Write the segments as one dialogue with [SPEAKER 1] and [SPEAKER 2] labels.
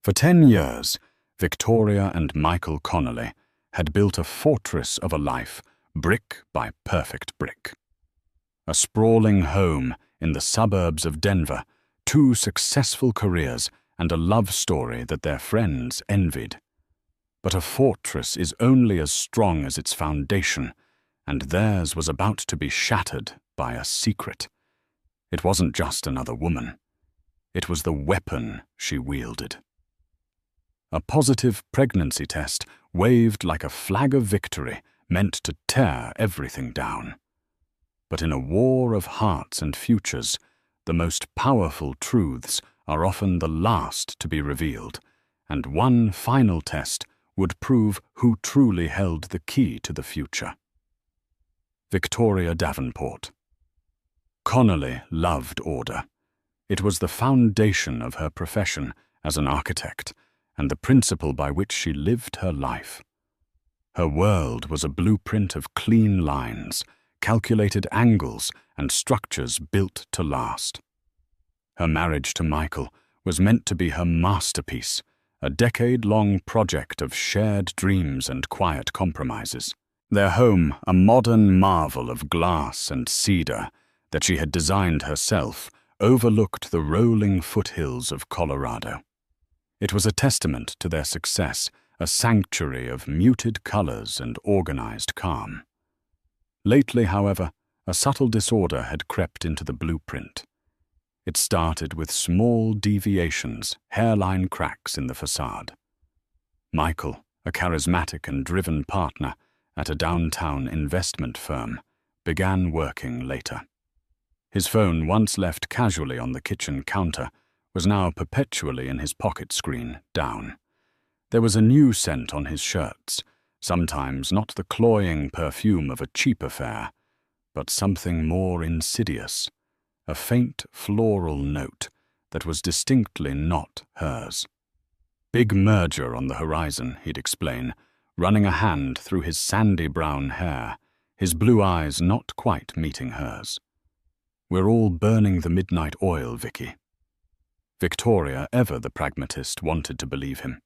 [SPEAKER 1] For 10 years, Victoria and Michael Connolly had built a fortress of a life, brick by perfect brick. A sprawling home in the suburbs of Denver, 2 successful careers, and a love story that their friends envied. But a fortress is only as strong as its foundation, and theirs was about to be shattered by a secret. It wasn't just another woman. It was the weapon she wielded. A positive pregnancy test waved like a flag of victory, meant to tear everything down. But in a war of hearts and futures, the most powerful truths are often the last to be revealed, and one final test would prove who truly held the key to the future. Victoria Davenport. Connolly loved order. It was the foundation of her profession as an architect, and the principle by which she lived her life. Her world was a blueprint of clean lines, calculated angles, and structures built to last. Her marriage to Michael was meant to be her masterpiece, a decade-long project of shared dreams and quiet compromises. Their home, a modern marvel of glass and cedar that she had designed herself, overlooked the rolling foothills of Colorado. It was a testament to their success, a sanctuary of muted colors and organized calm. Lately, however, a subtle disorder had crept into the blueprint. It started with small deviations, hairline cracks in the facade. Michael, a charismatic and driven partner at a downtown investment firm, began working later. His phone, once left casually on the kitchen counter, was now perpetually in his pocket screen, down. There was a new scent on his shirts, sometimes not the cloying perfume of a cheap affair, but something more insidious, a faint floral note that was distinctly not hers. Big merger on the horizon, he'd explain, running a hand through his sandy brown hair, his blue eyes not quite meeting hers. We're all burning the midnight oil, Vicky. Victoria, ever the pragmatist, wanted to believe him.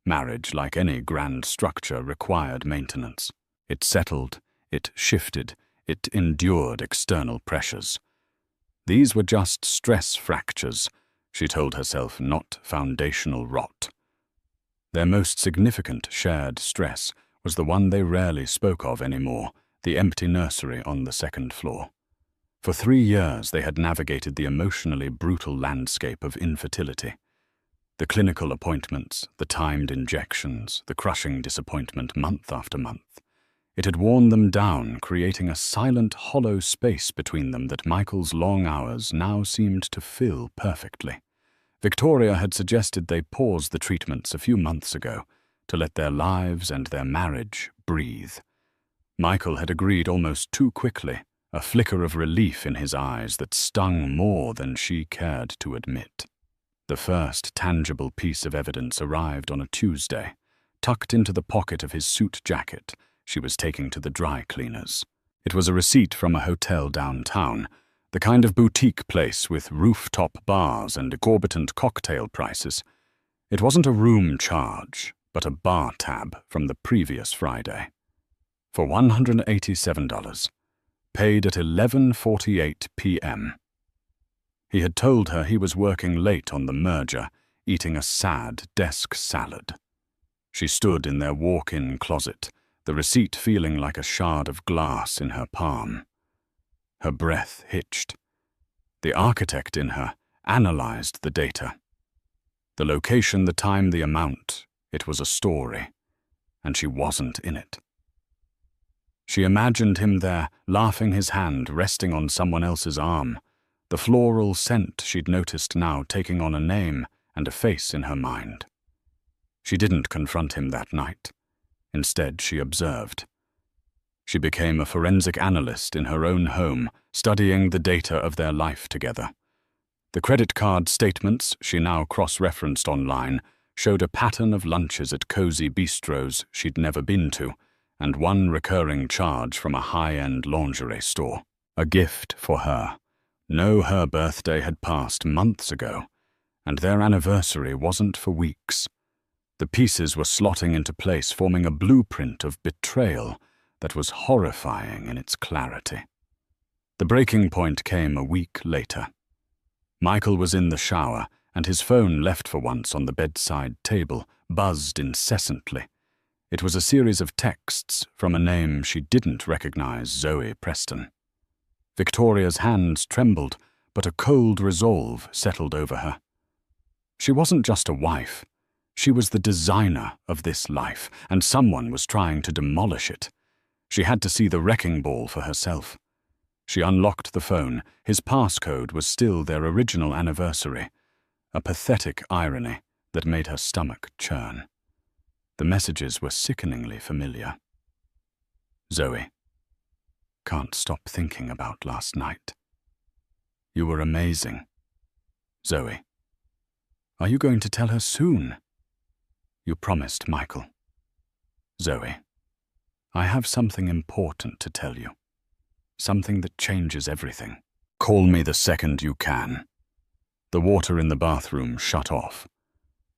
[SPEAKER 1] Marriage, like any grand structure, required maintenance. It settled, it shifted, it endured external pressures. These were just stress fractures, she told herself, not foundational rot. Their most significant shared stress was the one they rarely spoke of anymore, the empty nursery on the second floor. For 3 years they had navigated the emotionally brutal landscape of infertility. The clinical appointments, the timed injections, the crushing disappointment month after month. It had worn them down, creating a silent, hollow space between them that Michael's long hours now seemed to fill perfectly. Victoria had suggested they pause the treatments a few months ago to let their lives and their marriage breathe. Michael had agreed almost too quickly, a flicker of relief in his eyes that stung more than she cared to admit. The first tangible piece of evidence arrived on a Tuesday, tucked into the pocket of his suit jacket she was taking to the dry cleaners. It was a receipt from a hotel downtown, the kind of boutique place with rooftop bars and exorbitant cocktail prices. It wasn't a room charge, but a bar tab from the previous Friday. For $187. Paid at 11:48 p.m. He had told her he was working late on the merger, eating a sad desk salad. She stood in their walk-in closet, the receipt feeling like a shard of glass in her palm. Her breath hitched. The architect in her analyzed the data. The location, the time, the amount, it was a story, and she wasn't in it. She imagined him there, laughing, his hand resting on someone else's arm, the floral scent she'd noticed now taking on a name and a face in her mind. She didn't confront him that night. Instead, she observed. She became a forensic analyst in her own home, studying the data of their life together. The credit card statements she now cross-referenced online showed a pattern of lunches at cozy bistros she'd never been to, and one recurring charge from a high-end lingerie store. A gift for her. No, her birthday had passed months ago, And their anniversary wasn't for weeks. The pieces were slotting into place, forming a blueprint of betrayal that was horrifying in its clarity. The breaking point came a week later. Michael was in the shower, and his phone, left for once on the bedside table, buzzed incessantly. It was a series of texts from a name she didn't recognize: Zoe Preston. Victoria's hands trembled, but a cold resolve settled over her. She wasn't just a wife. She was the designer of this life, and someone was trying to demolish it. She had to see the wrecking ball for herself. She unlocked the phone. His passcode was still their original anniversary, a pathetic irony that made her stomach churn. The messages were sickeningly familiar. Zoe, can't stop thinking about last night. You were amazing. Zoe, are you going to tell her soon? You promised, Michael. Zoe, I have something important to tell you. Something that changes everything. Call me the second you can. The water in the bathroom shut off.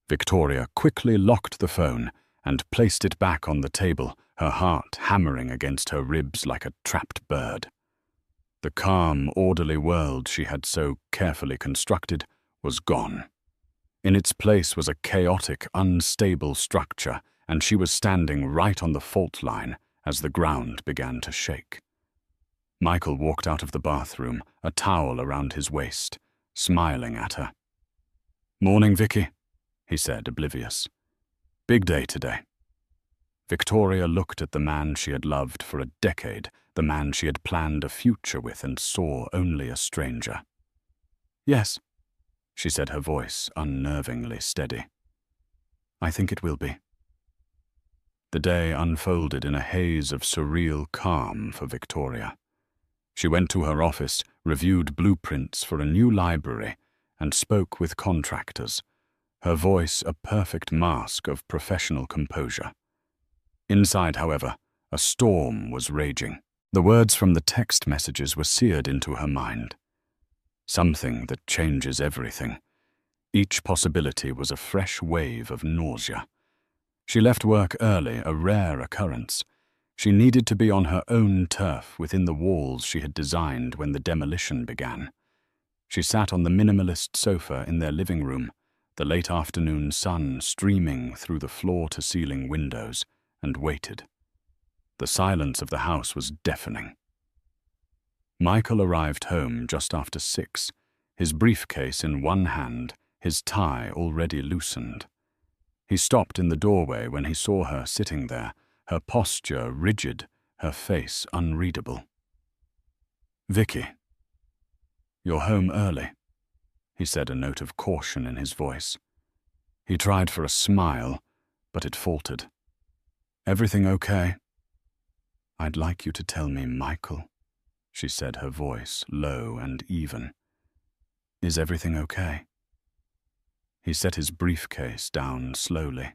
[SPEAKER 1] Victoria quickly locked the phone and placed it back on the table, her heart hammering against her ribs like a trapped bird. The calm, orderly world she had so carefully constructed was gone. In its place was a chaotic, unstable structure, and she was standing right on the fault line as the ground began to shake. Michael walked out of the bathroom, a towel around his waist, smiling at her. "Morning, Vicky," he said, oblivious. "Big day today." Victoria looked at the man she had loved for a decade, the man she had planned a future with, and saw only a stranger. "Yes," she said, her voice unnervingly steady. "I think it will be." The day unfolded in a haze of surreal calm for Victoria. She went to her office, reviewed blueprints for a new library, and spoke with contractors, her voice a perfect mask of professional composure. Inside, however, a storm was raging. The words from the text messages were seared into her mind. Something that changes everything. Each possibility was a fresh wave of nausea. She left work early, a rare occurrence. She needed to be on her own turf within the walls she had designed when the demolition began. She sat on the minimalist sofa in their living room, the late afternoon sun streaming through the floor-to-ceiling windows, and waited. The silence of the house was deafening. Michael arrived home just after 6, his briefcase in one hand, his tie already loosened. He stopped in the doorway when he saw her sitting there, her posture rigid, her face unreadable. "Vicky, you're home early," he said, a note of caution in his voice. He tried for a smile, but it faltered. "Everything okay?" "I'd like you to tell me, Michael," she said, her voice low and even. "Is everything okay?" He set his briefcase down slowly,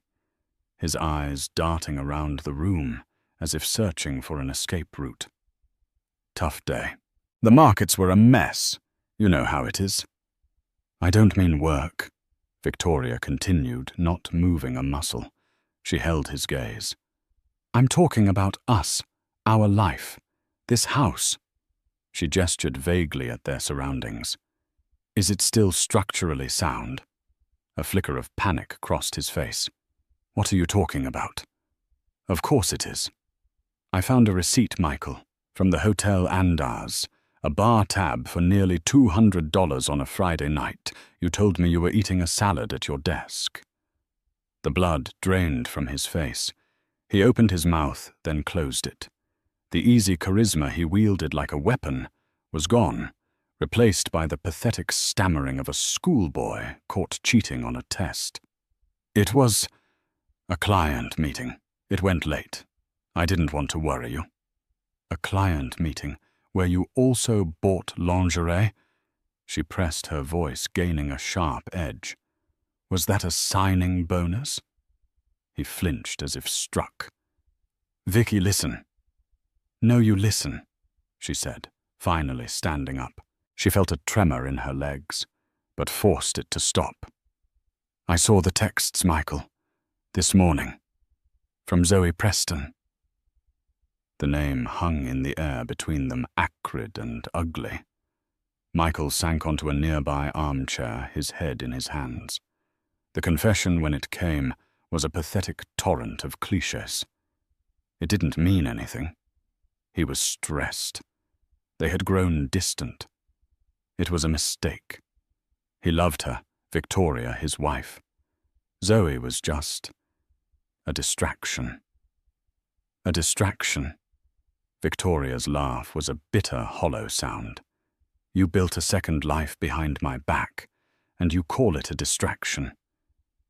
[SPEAKER 1] his eyes darting around the room as if searching for an escape route. "Tough day. The markets were a mess. You know how it is." "I don't mean work," Victoria continued, not moving a muscle. She held his gaze. "I'm talking about us, our life, this house." She gestured vaguely at their surroundings. "Is it still structurally sound?" A flicker of panic crossed his face. "What are you talking about?" "Of course it is. I found a receipt, Michael, from the Hotel Andaz, a bar tab for nearly $200 on a Friday night. You told me you were eating a salad at your desk." The blood drained from his face. He opened his mouth, then closed it. The easy charisma he wielded like a weapon was gone, replaced by the pathetic stammering of a schoolboy caught cheating on a test. "It was a client meeting. It went late. I didn't want to worry you." "A client meeting where you also bought lingerie?" She pressed her voice, gaining a sharp edge. "Was that a signing bonus?" He flinched as if struck. "Vicky, listen." "No, you listen," she said, finally standing up. She felt a tremor in her legs, but forced it to stop. I saw the texts, Michael, this morning, from Zoe Preston. The name hung in the air between them, acrid and ugly. Michael sank onto a nearby armchair, his head in his hands. The confession, when it came, was a pathetic torrent of clichés. It didn't mean anything. He was stressed. They had grown distant. It was a mistake. He loved her, Victoria, his wife. Zoe was just a distraction. A distraction. Victoria's laugh was a bitter, hollow sound. You built a second life behind my back, and you call it a distraction.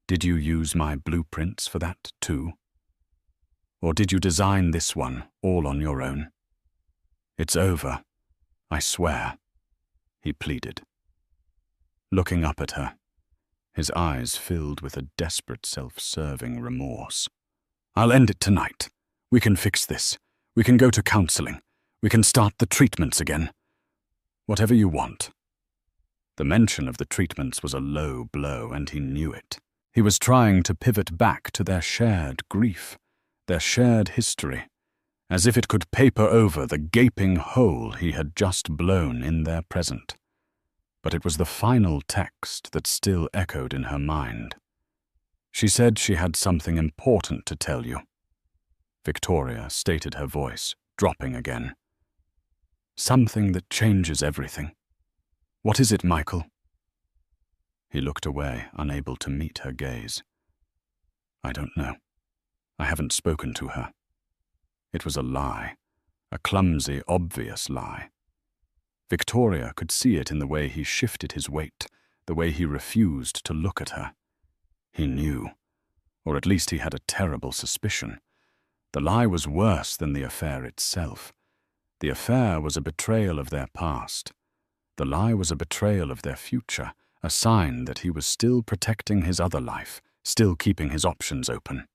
[SPEAKER 1] Did you use my blueprints for that too? Or did you design this one all on your own? It's over, I swear, he pleaded. Looking up at her, his eyes filled with a desperate self-serving remorse. I'll end it tonight. We can fix this. We can go to counseling. We can start the treatments again. Whatever you want. The mention of the treatments was a low blow, and he knew it. He was trying to pivot back to their shared grief, their shared history, as if it could paper over the gaping hole he had just blown in their present. But it was the final text that still echoed in her mind. She said she had something important to tell you. Victoria stated, her voice dropping again. Something that changes everything. What is it, Michael? He looked away, unable to meet her gaze. I don't know. I haven't spoken to her. It was a lie, a clumsy, obvious lie. Victoria could see it in the way he shifted his weight, the way he refused to look at her. He knew, or at least he had a terrible suspicion. The lie was worse than the affair itself. The affair was a betrayal of their past. The lie was a betrayal of their future, a sign that he was still protecting his other life, still keeping his options open.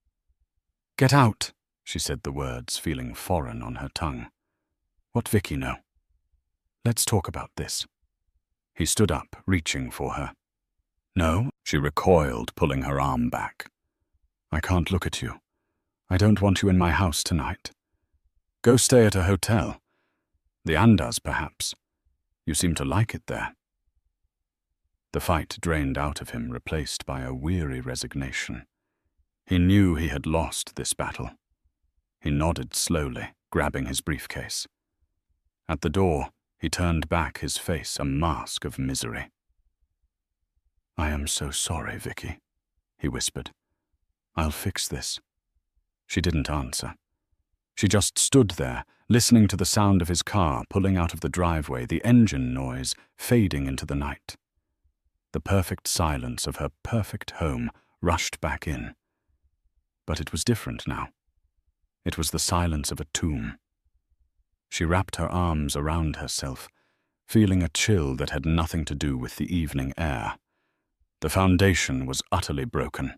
[SPEAKER 1] Get out, she said the words, feeling foreign on her tongue. What Vicky know? Let's talk about this. He stood up, reaching for her. No, she recoiled, pulling her arm back. I can't look at you. I don't want you in my house tonight. Go stay at a hotel. The Andas, perhaps. You seem to like it there. The fight drained out of him, replaced by a weary resignation. He knew he had lost this battle. He nodded slowly, grabbing his briefcase. At the door, he turned back, his face a mask of misery. I am so sorry, Vicky, he whispered. I'll fix this. She didn't answer. She just stood there, listening to the sound of his car pulling out of the driveway, the engine noise fading into the night. The perfect silence of her perfect home rushed back in. But it was different now. It was the silence of a tomb. She wrapped her arms around herself, feeling a chill that had nothing to do with the evening air. The foundation was utterly broken,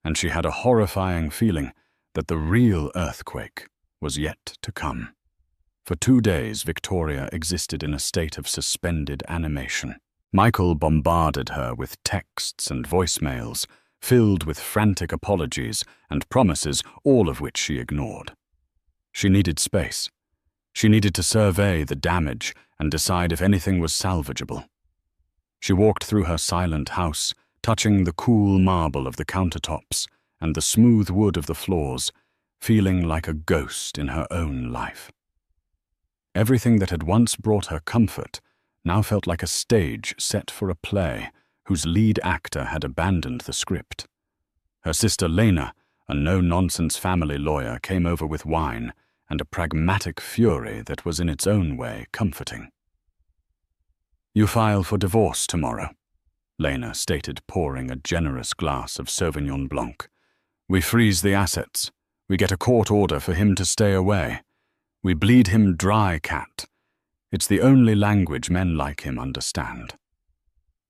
[SPEAKER 1] and she had a horrifying feeling that the real earthquake was yet to come. For 2 days, Victoria existed in a state of suspended animation. Michael bombarded her with texts and voicemails, filled with frantic apologies and promises, all of which she ignored. She needed space. She needed to survey the damage and decide if anything was salvageable. She walked through her silent house, touching the cool marble of the countertops and the smooth wood of the floors, feeling like a ghost in her own life. Everything that had once brought her comfort now felt like a stage set for a play whose lead actor had abandoned the script. Her sister Lena, a no-nonsense family lawyer, came over with wine and a pragmatic fury that was in its own way comforting. You file for divorce tomorrow, Lena stated, pouring a generous glass of Sauvignon Blanc. We freeze the assets. We get a court order for him to stay away. We bleed him dry, Cat. It's the only language men like him understand.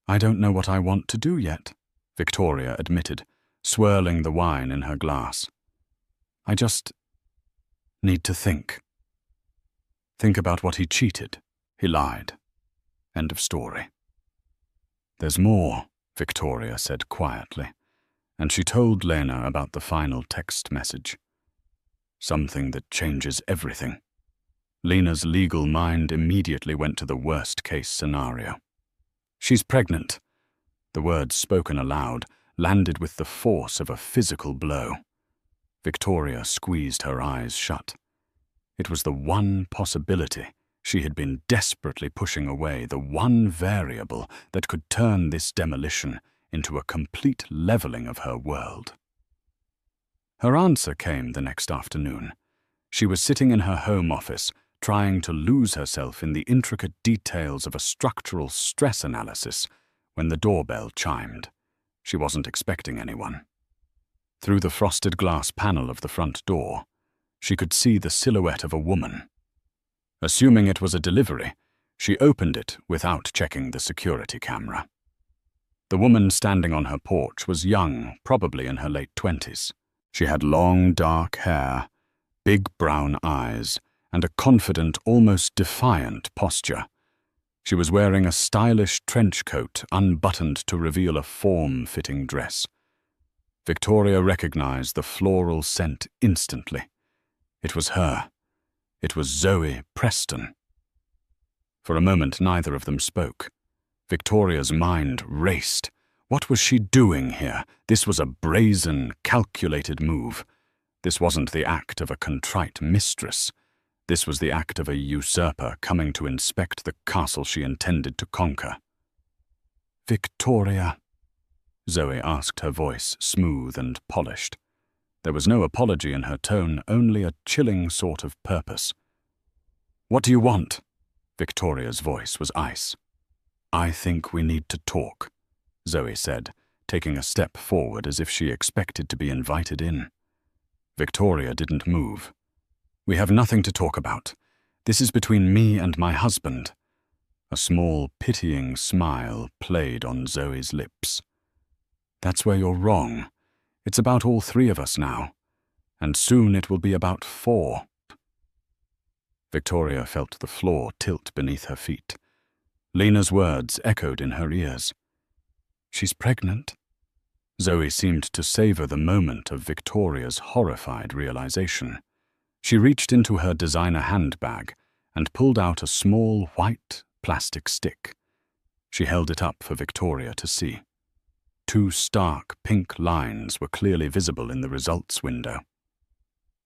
[SPEAKER 1] I don't know what I want to do yet, Victoria admitted, swirling the wine in her glass. I just need to think. Think about what he cheated. He lied. End of story. There's more, Victoria said quietly, and she told Lena about the final text message. Something that changes everything. Lena's legal mind immediately went to the worst-case scenario. She's pregnant. The words spoken aloud landed with the force of a physical blow. Victoria squeezed her eyes shut. It was the one possibility she had been desperately pushing away, the one variable that could turn this demolition into a complete leveling of her world. Her answer came the next afternoon. She was sitting in her home office, trying to lose herself in the intricate details of a structural stress analysis when the doorbell chimed. She wasn't expecting anyone. Through the frosted glass panel of the front door, she could see the silhouette of a woman. Assuming it was a delivery, she opened it without checking the security camera. The woman standing on her porch was young, probably in her late 20s. She had long, dark hair, big brown eyes, and a confident, almost defiant posture. She was wearing a stylish trench coat unbuttoned to reveal a form-fitting dress. Victoria recognized the floral scent instantly. It was her. It was Zoe Preston. For a moment, neither of them spoke. Victoria's mind raced. What was she doing here? This was a brazen, calculated move. This wasn't the act of a contrite mistress. This was the act of a usurper coming to inspect the castle she intended to conquer. "Victoria," Zoe asked, her voice smooth and polished. There was no apology in her tone, only a chilling sort of purpose. "What do you want?" Victoria's voice was ice. "I think we need to talk," Zoe said, taking a step forward as if she expected to be invited in. Victoria didn't move. "We have nothing to talk about. This is between me and my husband." A small, pitying smile played on Zoe's lips. "That's where you're wrong. It's about all three of us now, and soon it will be about 4. Victoria felt the floor tilt beneath her feet. Lena's words echoed in her ears. "She's pregnant?" Zoe seemed to savor the moment of Victoria's horrified realization. She reached into her designer handbag and pulled out a small white plastic stick. She held it up for Victoria to see. 2 stark pink lines were clearly visible in the results window.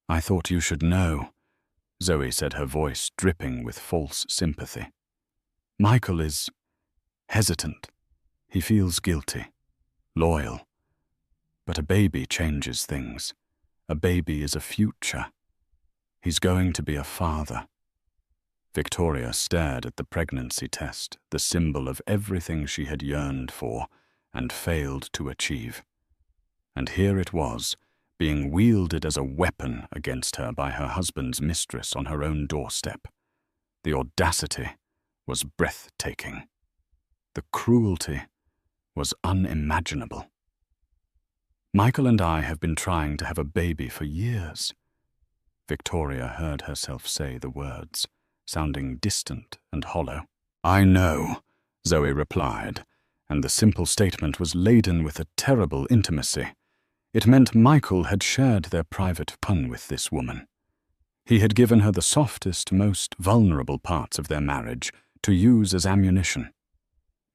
[SPEAKER 1] "I thought you should know," Zoe said, her voice dripping with false sympathy. "Michael is hesitant. He feels guilty, loyal. But a baby changes things. A baby is a future. He's going to be a father." Victoria stared at the pregnancy test, the symbol of everything she had yearned for and failed to achieve. And here it was, being wielded as a weapon against her by her husband's mistress on her own doorstep. The audacity was breathtaking. The cruelty was unimaginable. "Michael and I have been trying to have a baby for years." Victoria heard herself say the words, sounding distant and hollow. "I know," Zoe replied, and the simple statement was laden with a terrible intimacy. It meant Michael had shared their private fun with this woman. He had given her the softest, most vulnerable parts of their marriage to use as ammunition.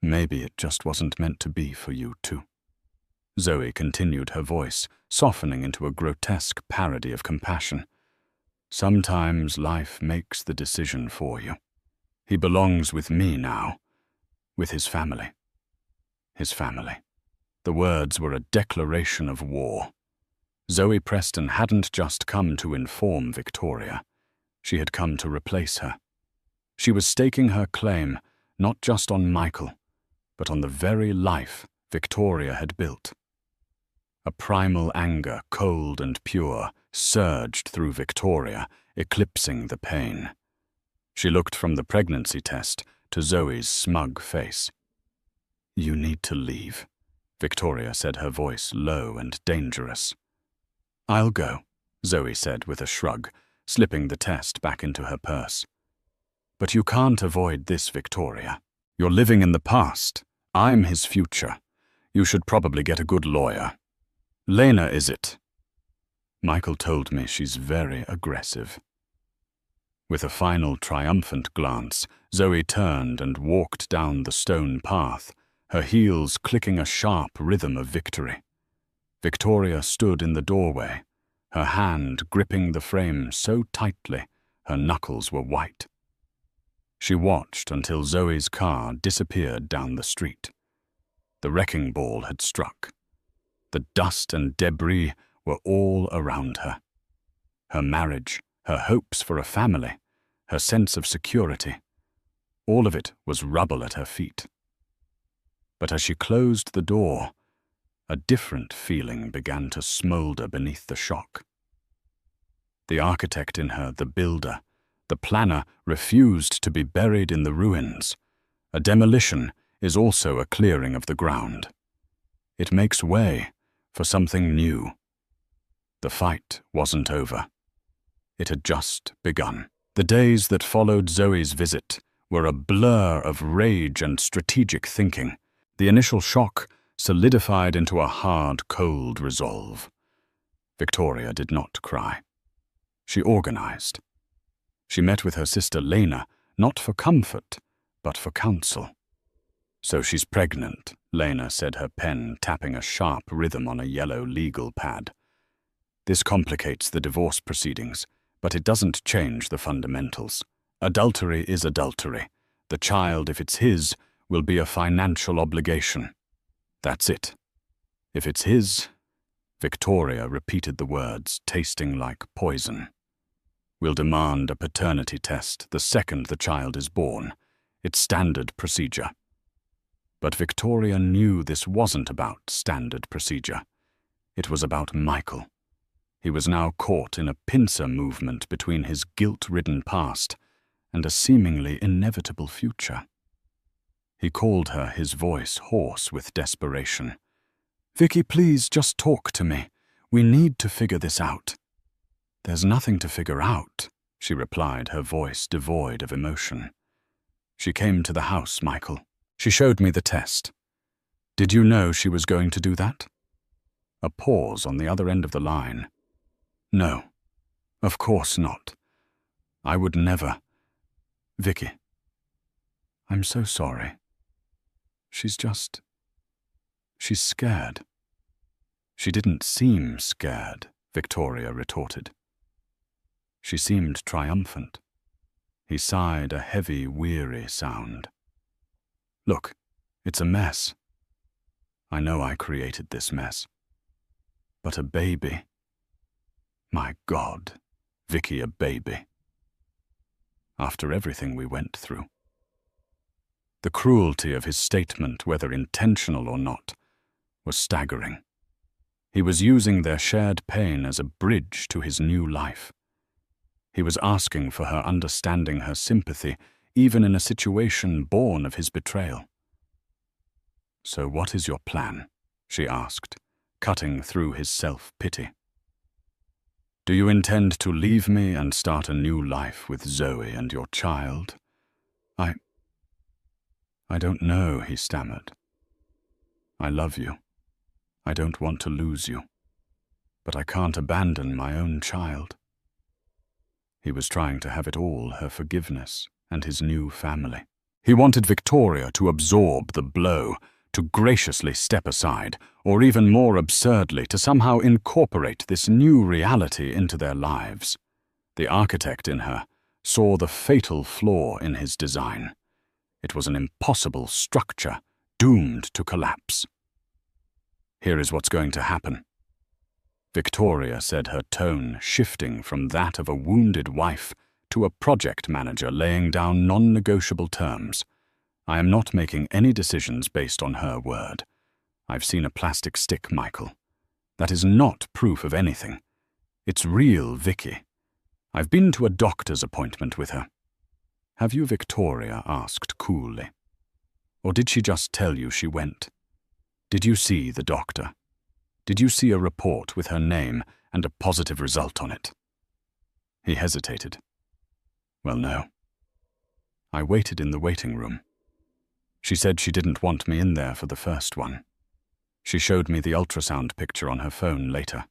[SPEAKER 1] "Maybe it just wasn't meant to be for you two." Zoe continued, her voice softening into a grotesque parody of compassion. "Sometimes life makes the decision for you. He belongs with me now, with his family." His family. The words were a declaration of war. Zoe Preston hadn't just come to inform Victoria. She had come to replace her. She was staking her claim not just on Michael, but on the very life Victoria had built. A primal anger, cold and pure, surged through Victoria, eclipsing the pain. She looked from the pregnancy test to Zoe's smug face. "You need to leave," Victoria said, her voice low and dangerous. "I'll go," Zoe said with a shrug, slipping the test back into her purse. "But you can't avoid this, Victoria. You're living in the past. I'm his future. You should probably get a good lawyer. Lena, is it? Michael told me she's very aggressive. With a final triumphant glance, Zoe turned and walked down the stone path, her heels clicking a sharp rhythm of victory. Victoria stood in the doorway, her hand gripping the frame so tightly her knuckles were white. She watched until Zoe's car disappeared down the street. The wrecking ball had struck. The dust and debris were all around her. Her marriage, her hopes for a family, her sense of security, all of it was rubble at her feet. But as she closed the door, a different feeling began to smolder beneath the shock. The architect in her, the builder, the planner, refused to be buried in the ruins. A demolition is also a clearing of the ground. It makes way for something new. The fight wasn't over. It had just begun. The days that followed Zoe's visit were a blur of rage and strategic thinking. The initial shock solidified into a hard, cold resolve. Victoria did not cry. She organized. She met with her sister Lena, not for comfort, but for counsel. So she's pregnant, Lena said, her pen tapping a sharp rhythm on a yellow legal pad. This complicates the divorce proceedings, but it doesn't change the fundamentals. Adultery is adultery. The child, if it's his, will be a financial obligation. That's it. If it's his, Victoria repeated the words, tasting like poison. We'll demand a paternity test the second the child is born. It's standard procedure. But Victoria knew this wasn't about standard procedure. It was about Michael. He was now caught in a pincer movement between his guilt-ridden past and a seemingly inevitable future. He called her, his voice hoarse with desperation. "Vicky, please, just talk to me. We need to figure this out." "There's nothing to figure out," she replied, her voice devoid of emotion. "She came to the house, Michael. She showed me the test. Did you know she was going to do that?" A pause on the other end of the line. "No, of course not. I would never. Vicky, I'm so sorry. She's scared." "She didn't seem scared," Victoria retorted. She seemed triumphant. He sighed a heavy, weary sound. "Look, it's a mess. I know I created this mess. But a baby. My God, Vicky, a baby. After everything we went through." The cruelty of his statement, whether intentional or not, was staggering. He was using their shared pain as a bridge to his new life. He was asking for her understanding, her sympathy, even in a situation born of his betrayal. "So what is your plan?" she asked, cutting through his self-pity. "Do you intend to leave me and start a new life with Zoe and your child?" I don't know," he stammered. "I love you. I don't want to lose you. But I can't abandon my own child." He was trying to have it all, her forgiveness and his new family. He wanted Victoria to absorb the blow, to graciously step aside, or even more absurdly, to somehow incorporate this new reality into their lives. The architect in her saw the fatal flaw in his design. It was an impossible structure, doomed to collapse. "Here is what's going to happen," Victoria said, her tone shifting from that of a wounded wife to a project manager laying down non-negotiable terms. "I am not making any decisions based on her word. I've seen a plastic stick, Michael. That is not proof of anything. It's real Vicky. I've been to a doctor's appointment with her." "Have you?" Victoria asked coolly. "Or did she just tell you she went? Did you see the doctor? Did you see a report with her name and a positive result on it?" He hesitated. "Well, no. I waited in the waiting room. She said she didn't want me in there for the first one. She showed me the ultrasound picture on her phone later.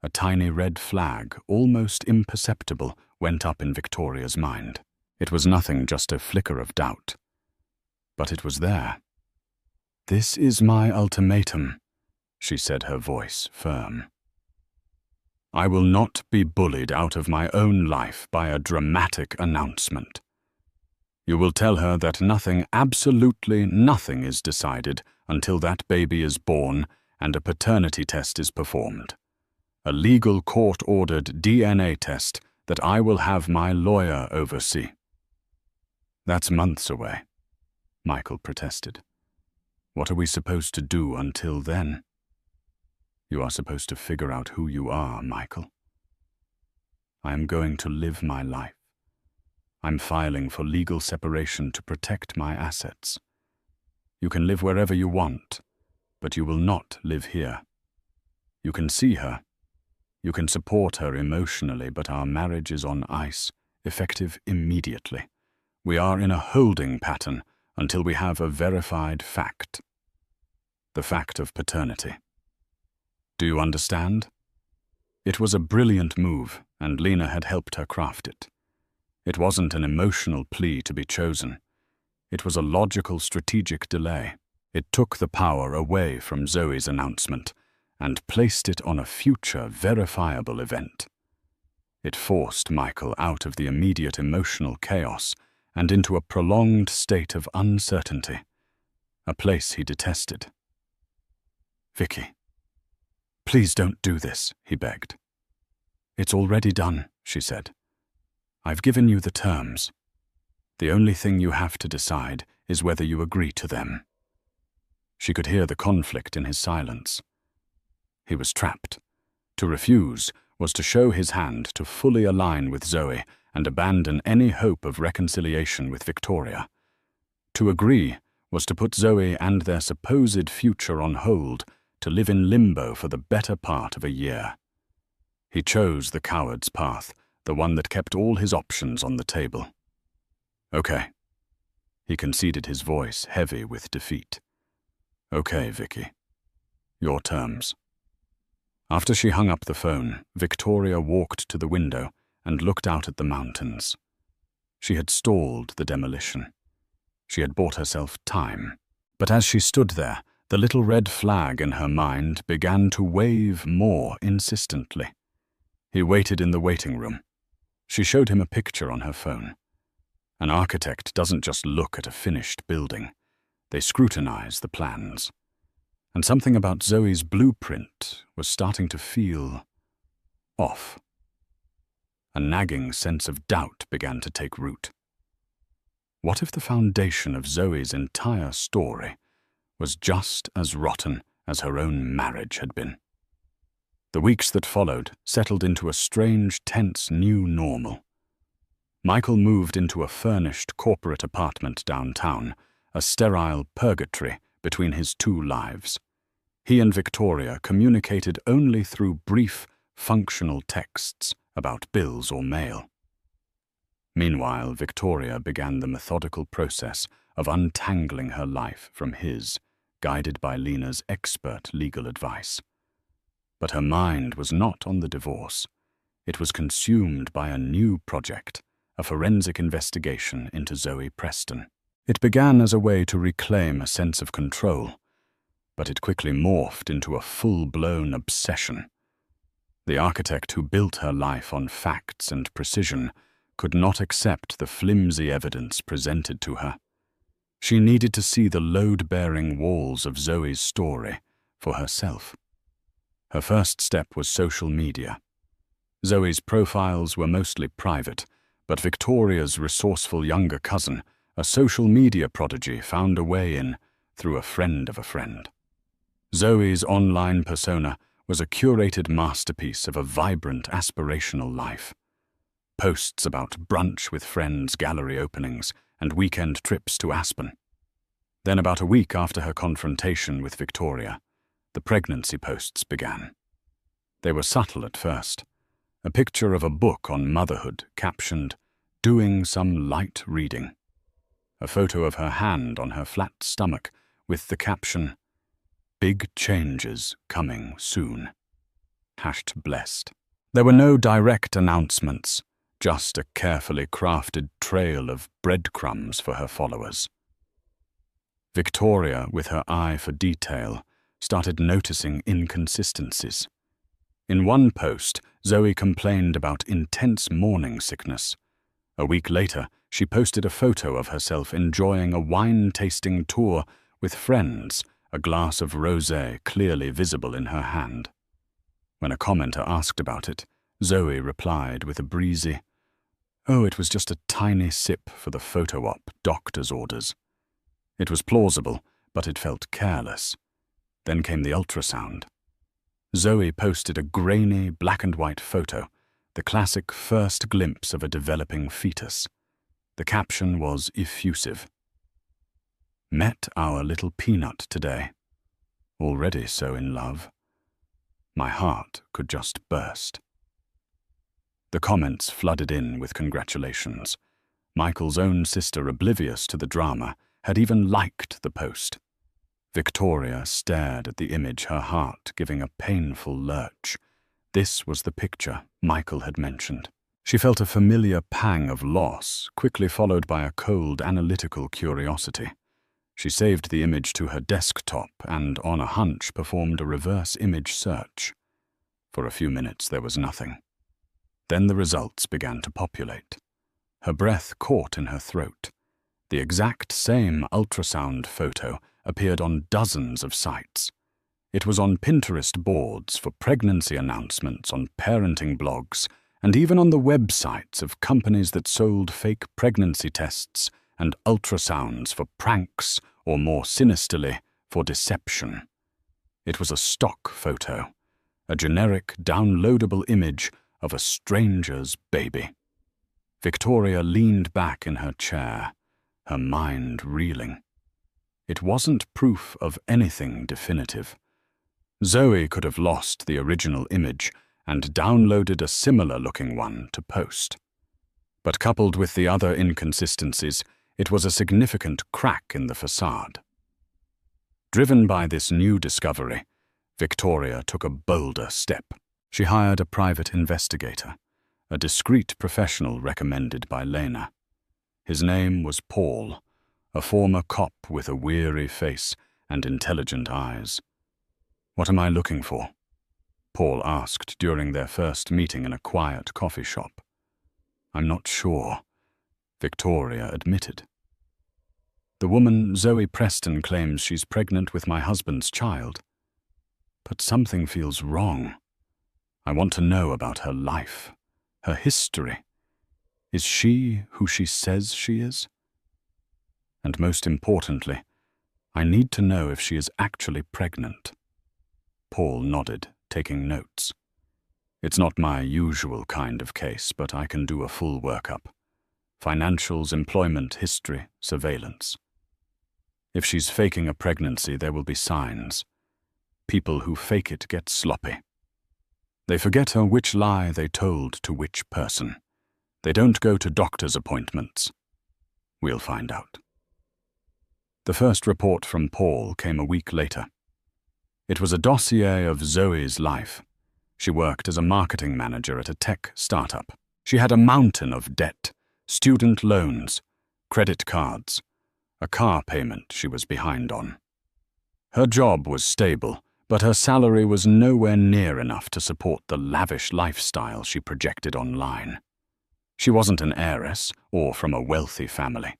[SPEAKER 1] A tiny red flag, almost imperceptible, went up in Victoria's mind. It was nothing, just a flicker of doubt. But it was there. "This is my ultimatum," she said, her voice firm. "I will not be bullied out of my own life by a dramatic announcement. You will tell her that nothing, absolutely nothing, is decided until that baby is born and a paternity test is performed. A legal court-ordered DNA test that I will have my lawyer oversee." "That's months away," Michael protested. "What are we supposed to do until then?" "You are supposed to figure out who you are, Michael." "I am going to live my life. I'm filing for legal separation to protect my assets. You can live wherever you want, but you will not live here. You can see her. You can support her emotionally, but our marriage is on ice, effective immediately. We are in a holding pattern until we have a verified fact. The fact of paternity. Do you understand?" It was a brilliant move, and Lena had helped her craft it. It wasn't an emotional plea to be chosen. It was a logical, strategic delay. It took the power away from Zoe's announcement and placed it on a future, verifiable event. It forced Michael out of the immediate emotional chaos and into a prolonged state of uncertainty, a place he detested. "Vicky, please don't do this," he begged. "It's already done," she said. "I've given you the terms. The only thing you have to decide is whether you agree to them." She could hear the conflict in his silence. He was trapped. To refuse was to show his hand to fully align with Zoe and abandon any hope of reconciliation with Victoria. To agree was to put Zoe and their supposed future on hold, to live in limbo for the better part of a year. He chose the coward's path, the one that kept all his options on the table. "Okay." He conceded, his voice heavy with defeat. "Okay, Vicky. Your terms." After she hung up the phone, Victoria walked to the window and looked out at the mountains. She had stalled the demolition. She had bought herself time. But as she stood there, the little red flag in her mind began to wave more insistently. He waited in the waiting room. She showed him a picture on her phone. An architect doesn't just look at a finished building. They scrutinize the plans. And something about Zoe's blueprint was starting to feel off. A nagging sense of doubt began to take root. What if the foundation of Zoe's entire story was just as rotten as her own marriage had been? The weeks that followed settled into a strange, tense new normal. Michael moved into a furnished corporate apartment downtown, a sterile purgatory between his two lives. He and Victoria communicated only through brief, functional texts about bills or mail. Meanwhile, Victoria began the methodical process of untangling her life from his, guided by Lena's expert legal advice. But her mind was not on the divorce. It was consumed by a new project, a forensic investigation into Zoe Preston. It began as a way to reclaim a sense of control, but it quickly morphed into a full-blown obsession. The architect who built her life on facts and precision could not accept the flimsy evidence presented to her. She needed to see the load-bearing walls of Zoe's story for herself. Her first step was social media. Zoe's profiles were mostly private, but Victoria's resourceful younger cousin, a social media prodigy, found a way in through a friend of a friend. Zoe's online persona was a curated masterpiece of a vibrant, aspirational life. Posts about brunch with friends, gallery openings, and weekend trips to Aspen. Then, about a week after her confrontation with Victoria, the pregnancy posts began. They were subtle at first. A picture of a book on motherhood captioned, "Doing some light reading." A photo of her hand on her flat stomach with the caption, Big changes coming soon. #blessed. There were no direct announcements, just a carefully crafted trail of breadcrumbs for her followers. Victoria, with her eye for detail, started noticing inconsistencies. In one post, Zoe complained about intense morning sickness. A week later, she posted a photo of herself enjoying a wine-tasting tour with friends, a glass of rosé clearly visible in her hand. When a commenter asked about it, Zoe replied with a breezy, "Oh, it was just a tiny sip for the photo op doctor's orders." It was plausible, but it felt careless. Then came the ultrasound. Zoe posted a grainy black-and-white photo, the classic first glimpse of a developing fetus. The caption was effusive. "Met our little peanut today. Already so in love. My heart could just burst." The comments flooded in with congratulations. Michael's own sister, oblivious to the drama, had even liked the post. Victoria stared at the image, her heart giving a painful lurch. This was the picture Michael had mentioned. She felt a familiar pang of loss, quickly followed by a cold, analytical curiosity. She saved the image to her desktop and, on a hunch, performed a reverse image search. For a few minutes there was nothing. Then the results began to populate. Her breath caught in her throat. The exact same ultrasound photo appeared on dozens of sites. It was on Pinterest boards for pregnancy announcements, on parenting blogs, and even on the websites of companies that sold fake pregnancy tests and ultrasounds for pranks, or more sinisterly, for deception. It was a stock photo, a generic downloadable image of a stranger's baby. Victoria leaned back in her chair, her mind reeling. It wasn't proof of anything definitive. Zoe could have lost the original image and downloaded a similar-looking one to post. But coupled with the other inconsistencies, it was a significant crack in the facade. Driven by this new discovery, Victoria took a bolder step. She hired a private investigator, a discreet professional recommended by Lena. His name was Paul, a former cop with a weary face and intelligent eyes. "What am I looking for?" Paul asked during their first meeting in a quiet coffee shop. "I'm not sure," Victoria admitted. "The woman, Zoe Preston, claims she's pregnant with my husband's child. But something feels wrong. I want to know about her life, her history. Is she who she says she is? And most importantly, I need to know if she is actually pregnant." Paul nodded, taking notes. "It's not my usual kind of case, but I can do a full workup. Financials, employment history, surveillance. If she's faking a pregnancy, there will be signs. People who fake it get sloppy. They forget which lie they told to which person. They don't go to doctor's appointments. We'll find out." The first report from Paul came a week later. It was a dossier of Zoe's life. She worked as a marketing manager at a tech startup. She had a mountain of debt, student loans, credit cards, a car payment she was behind on. Her job was stable, but her salary was nowhere near enough to support the lavish lifestyle she projected online. She wasn't an heiress or from a wealthy family.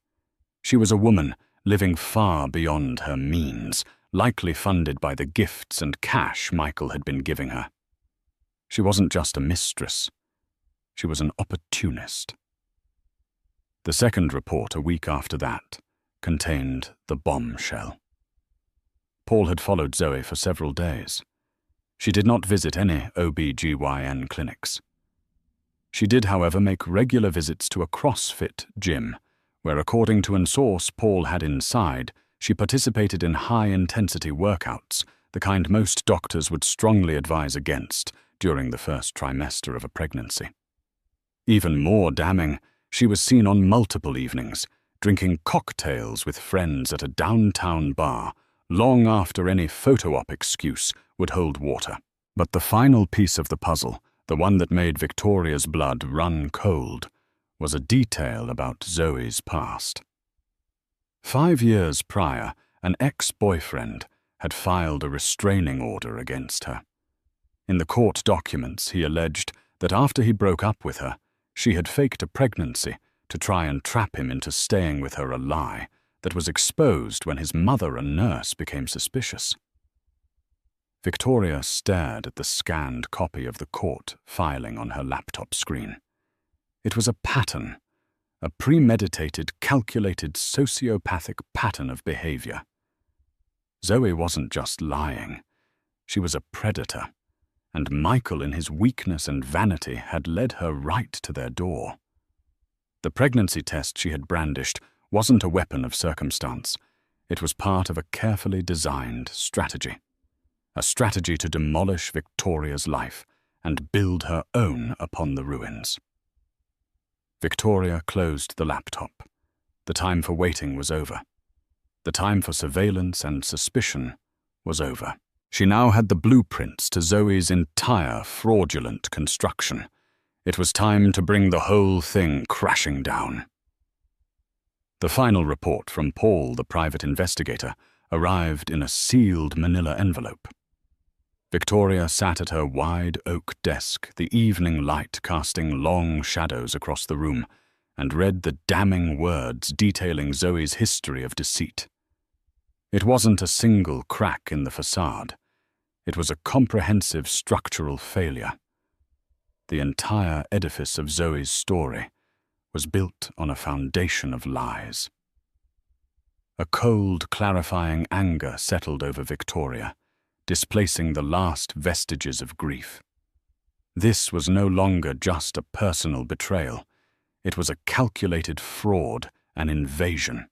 [SPEAKER 1] She was a woman living far beyond her means, likely funded by the gifts and cash Michael had been giving her. She wasn't just a mistress. She was an opportunist. The second report, a week after that, contained the bombshell. Paul had followed Zoe for several days. She did not visit any OB/GYN clinics. She did, however, make regular visits to a CrossFit gym, where, according to a source Paul had inside, she participated in high-intensity workouts, the kind most doctors would strongly advise against during the first trimester of a pregnancy. Even more damning, she was seen on multiple evenings, drinking cocktails with friends at a downtown bar, long after any photo-op excuse would hold water. But the final piece of the puzzle, the one that made Victoria's blood run cold, was a detail about Zoe's past. 5 years prior, an ex-boyfriend had filed a restraining order against her. In the court documents, he alleged that after he broke up with her, she had faked a pregnancy to try and trap him into staying with her, a lie that was exposed when his mother, a nurse, became suspicious. Victoria stared at the scanned copy of the court filing on her laptop screen. It was a pattern, a premeditated, calculated, sociopathic pattern of behavior. Zoe wasn't just lying. She was a predator, and Michael, in his weakness and vanity, had led her right to their door. The pregnancy test she had brandished wasn't a weapon of circumstance. It was part of a carefully designed strategy. A strategy to demolish Victoria's life and build her own upon the ruins. Victoria closed the laptop. The time for waiting was over. The time for surveillance and suspicion was over. She now had the blueprints to Zoe's entire fraudulent construction. It was time to bring the whole thing crashing down. The final report from Paul, the private investigator, arrived in a sealed manila envelope. Victoria sat at her wide oak desk, the evening light casting long shadows across the room, and read the damning words detailing Zoe's history of deceit. It wasn't a single crack in the facade. It was a comprehensive structural failure. The entire edifice of Zoe's story was built on a foundation of lies. A cold, clarifying anger settled over Victoria, displacing the last vestiges of grief. This was no longer just a personal betrayal. It was a calculated fraud, an invasion.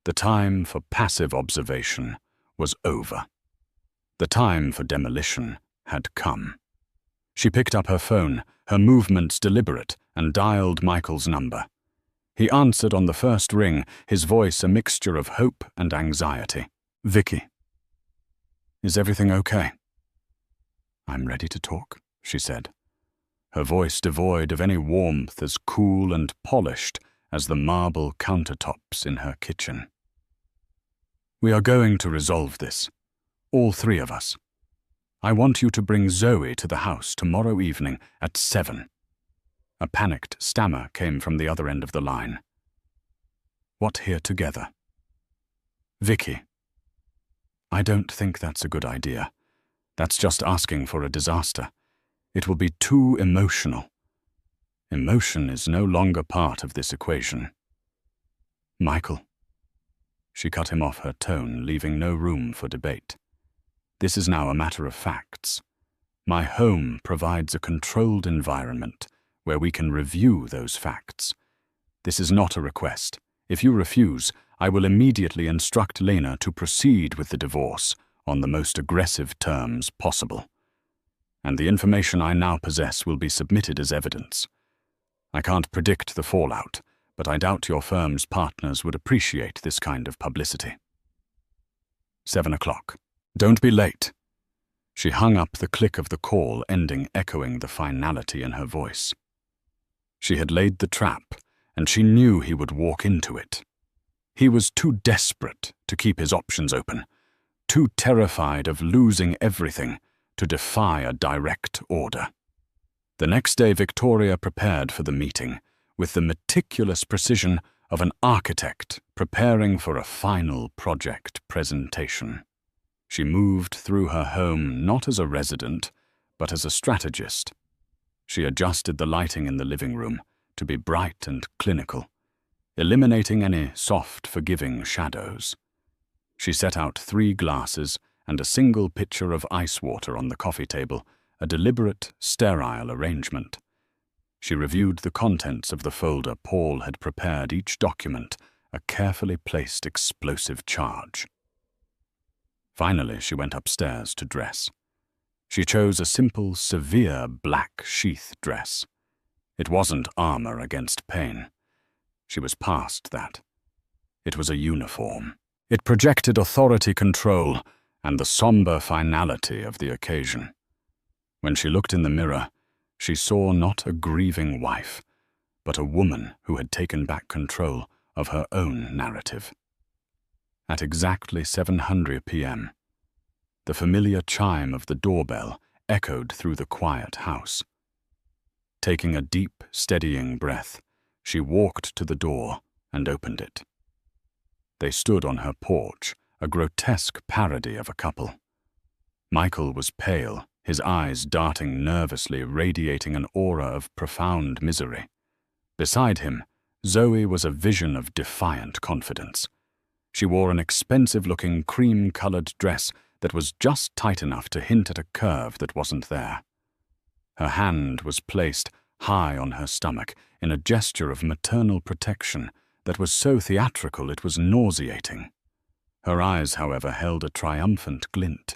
[SPEAKER 1] The time for passive observation was over. The time for demolition had come. She picked up her phone, her movements deliberate, and dialed Michael's number. He answered on the first ring, his voice a mixture of hope and anxiety. "Vicky. Is everything okay?" "I'm ready to talk," she said, her voice devoid of any warmth, as cool and polished as the marble countertops in her kitchen. "We are going to resolve this, all 3 of us. I want you to bring Zoe to the house tomorrow evening at 7. A panicked stammer came from the other end of the line. "What, here together?" "Vicky. I don't think that's a good idea. That's just asking for a disaster. It will be too emotional. Emotion is no longer part of this equation." "Michael." She cut him off, her tone leaving no room for debate. "This is now a matter of facts. My home provides a controlled environment where we can review those facts. This is not a request. If you refuse, I will immediately instruct Lena to proceed with the divorce on the most aggressive terms possible. And the information I now possess will be submitted as evidence. I can't predict the fallout, but I doubt your firm's partners would appreciate this kind of publicity. 7 o'clock. Don't be late." She hung up, the click of the call ending echoing the finality in her voice. She had laid the trap, and she knew he would walk into it. He was too desperate to keep his options open, too terrified of losing everything to defy a direct order. The next day, Victoria prepared for the meeting with the meticulous precision of an architect preparing for a final project presentation. She moved through her home not as a resident, but as a strategist. She adjusted the lighting in the living room to be bright and clinical, eliminating any soft, forgiving shadows. She set out 3 glasses and a single pitcher of ice water on the coffee table, a deliberate, sterile arrangement. She reviewed the contents of the folder Paul had prepared, each document a carefully placed explosive charge. Finally, she went upstairs to dress. She chose a simple, severe black sheath dress. It wasn't armor against pain. She was past that. It was a uniform. It projected authority control and the somber finality of the occasion. When she looked in the mirror, she saw not a grieving wife, but a woman who had taken back control of her own narrative. At exactly 7:00 p.m., the familiar chime of the doorbell echoed through the quiet house. Taking a deep, steadying breath, she walked to the door and opened it. They stood on her porch, a grotesque parody of a couple. Michael was pale, his eyes darting nervously, radiating an aura of profound misery. Beside him, Zoe was a vision of defiant confidence. She wore an expensive-looking cream-colored dress that was just tight enough to hint at a curve that wasn't there. Her hand was placed high on her stomach in a gesture of maternal protection that was so theatrical it was nauseating. Her eyes, however, held a triumphant glint.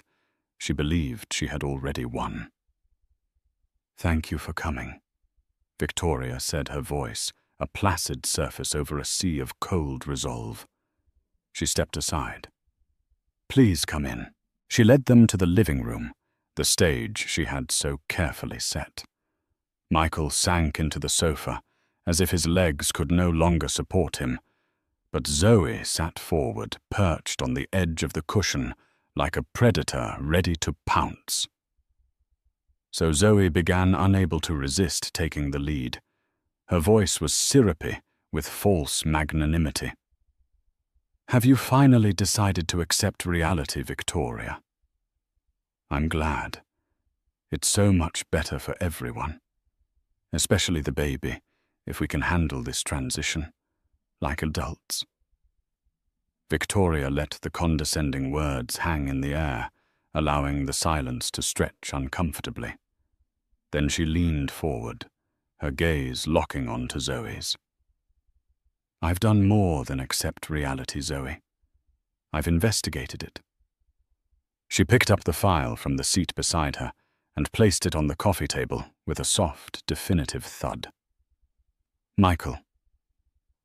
[SPEAKER 1] She believed she had already won. "Thank you for coming," Victoria said, her voice a placid surface over a sea of cold resolve. She stepped aside. "Please come in." She led them to the living room, the stage she had so carefully set. Michael sank into the sofa, as if his legs could no longer support him, but Zoe sat forward, perched on the edge of the cushion, like a predator ready to pounce. So Zoe began, unable to resist taking the lead. Her voice was syrupy with false magnanimity. "Have you finally decided to accept reality, Victoria? I'm glad. It's so much better for everyone, especially the baby, if we can handle this transition, like adults." Victoria let the condescending words hang in the air, allowing the silence to stretch uncomfortably. Then she leaned forward, her gaze locking onto Zoe's. "I've done more than accept reality, Zoe. I've investigated it." She picked up the file from the seat beside her and placed it on the coffee table with a soft, definitive thud. "Michael,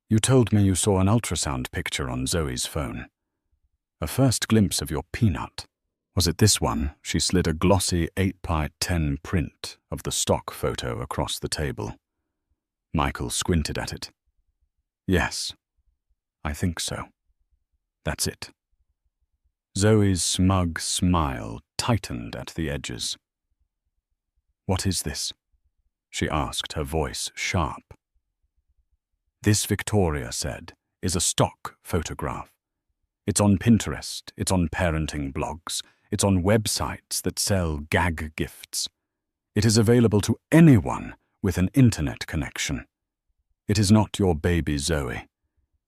[SPEAKER 1] you told me you saw an ultrasound picture on Zoe's phone. A first glimpse of your peanut. Was it this one?" She slid a glossy 8x10 print of the stock photo across the table. Michael squinted at it. "Yes, I think so. That's it." Zoe's smug smile tightened at the edges. "What is this?" she asked, her voice sharp. "This," Victoria said, "is a stock photograph. It's on Pinterest, it's on parenting blogs, it's on websites that sell gag gifts. It is available to anyone with an internet connection. It is not your baby Zoe.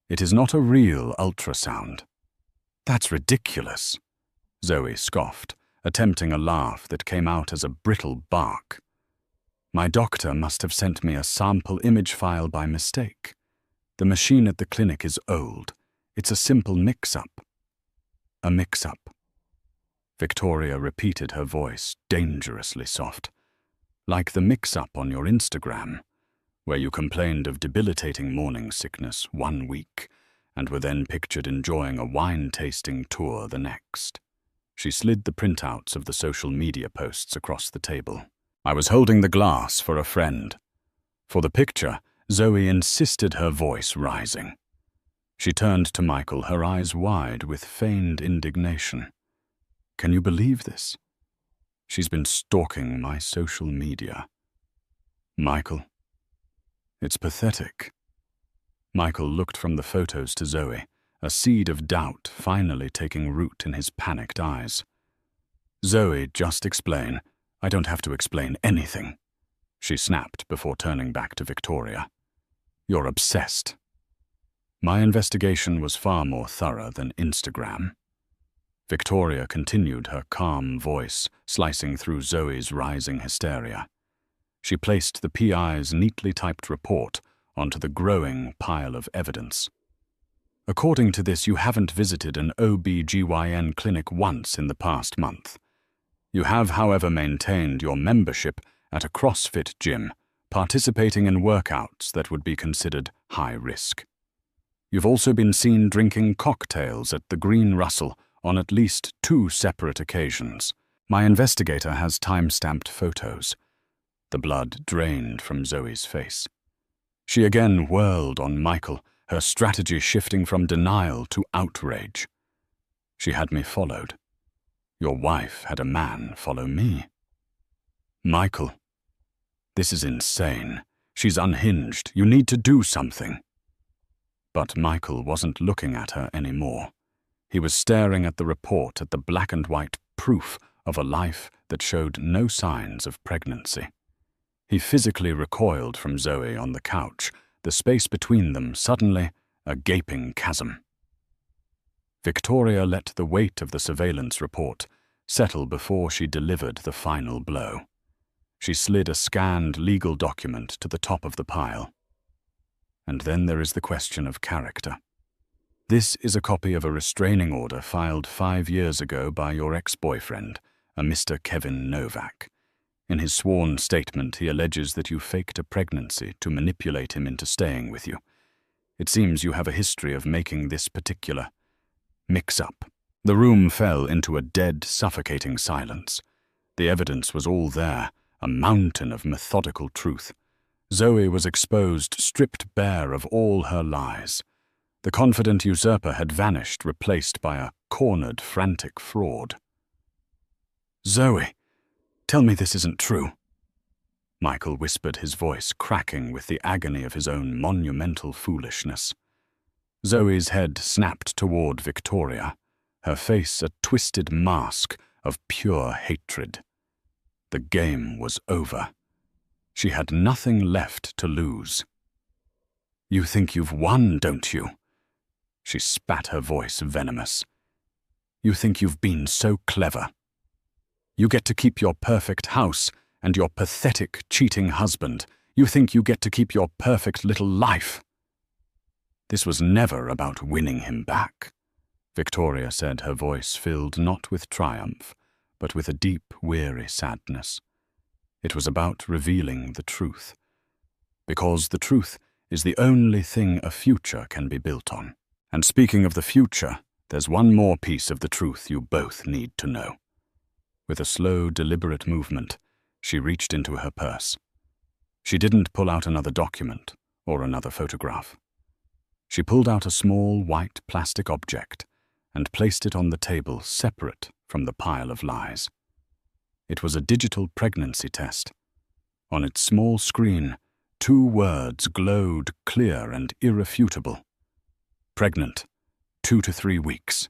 [SPEAKER 1] It is not a real ultrasound." "That's ridiculous," Zoe scoffed, attempting a laugh that came out as a brittle bark. "My doctor must have sent me a sample image file by mistake. The machine at the clinic is old. It's a simple mix-up." "A mix-up," Victoria repeated, her voice dangerously soft. "Like the mix-up on your Instagram, where you complained of debilitating morning sickness one week and were then pictured enjoying a wine-tasting tour the next." She slid the printouts of the social media posts across the table. "I was holding the glass for a friend." For the picture, Zoe insisted, her voice rising. She turned to Michael, her eyes wide with feigned indignation. "Can you believe this? She's been stalking my social media." "Michael, it's pathetic." Michael looked from the photos to Zoe, a seed of doubt finally taking root in his panicked eyes. "Zoe, just explain. I don't have to explain anything," she snapped before turning back to Victoria. "You're obsessed." "My investigation was far more thorough than Instagram." Victoria continued, her calm voice slicing through Zoe's rising hysteria. She placed the PI's neatly typed report onto the growing pile of evidence. "According to this, you haven't visited an OB/GYN clinic once in the past month. You have, however, maintained your membership at a CrossFit gym, participating in workouts that would be considered high risk." You've also been seen drinking cocktails at the Green Russell on at least 2 separate occasions. My investigator has time-stamped photos. The blood drained from Zoe's face. She again whirled on Michael, her strategy shifting from denial to outrage. She had me followed. Your wife had a man follow me. Michael, this is insane. She's unhinged. You need to do something. But Michael wasn't looking at her anymore. He was staring at the report, at the black and white proof of a life that showed no signs of pregnancy. He physically recoiled from Zoe on the couch, the space between them suddenly a gaping chasm. Victoria let the weight of the surveillance report settle before she delivered the final blow. She slid a scanned legal document to the top of the pile. And then there is the question of character. This is a copy of a restraining order filed 5 years ago by your ex-boyfriend, a Mr. Kevin Novak. In his sworn statement, he alleges that you faked a pregnancy to manipulate him into staying with you. It seems you have a history of making this particular mix-up. The room fell into a dead, suffocating silence. The evidence was all there, a mountain of methodical truth. Zoe was exposed, stripped bare of all her lies. The confident usurper had vanished, replaced by a cornered, frantic fraud. Zoe, tell me this isn't true. Michael whispered, his voice cracking with the agony of his own monumental foolishness. Zoe's head snapped toward Victoria, her face a twisted mask of pure hatred. The game was over. She had nothing left to lose. You think you've won, don't you? She spat, her voice venomous. You think you've been so clever. You get to keep your perfect house and your pathetic, cheating husband. You think you get to keep your perfect little life. This was never about winning him back, Victoria said, her voice filled not with triumph, but with a deep, weary sadness. It was about revealing the truth. Because the truth is the only thing a future can be built on. And speaking of the future, there's one more piece of the truth you both need to know. With a slow, deliberate movement, she reached into her purse. She didn't pull out another document or another photograph. She pulled out a small, white plastic object and placed it on the table separate from the pile of lies. It was a digital pregnancy test. On its small screen, 2 words glowed clear and irrefutable. Pregnant, 2 to 3 weeks.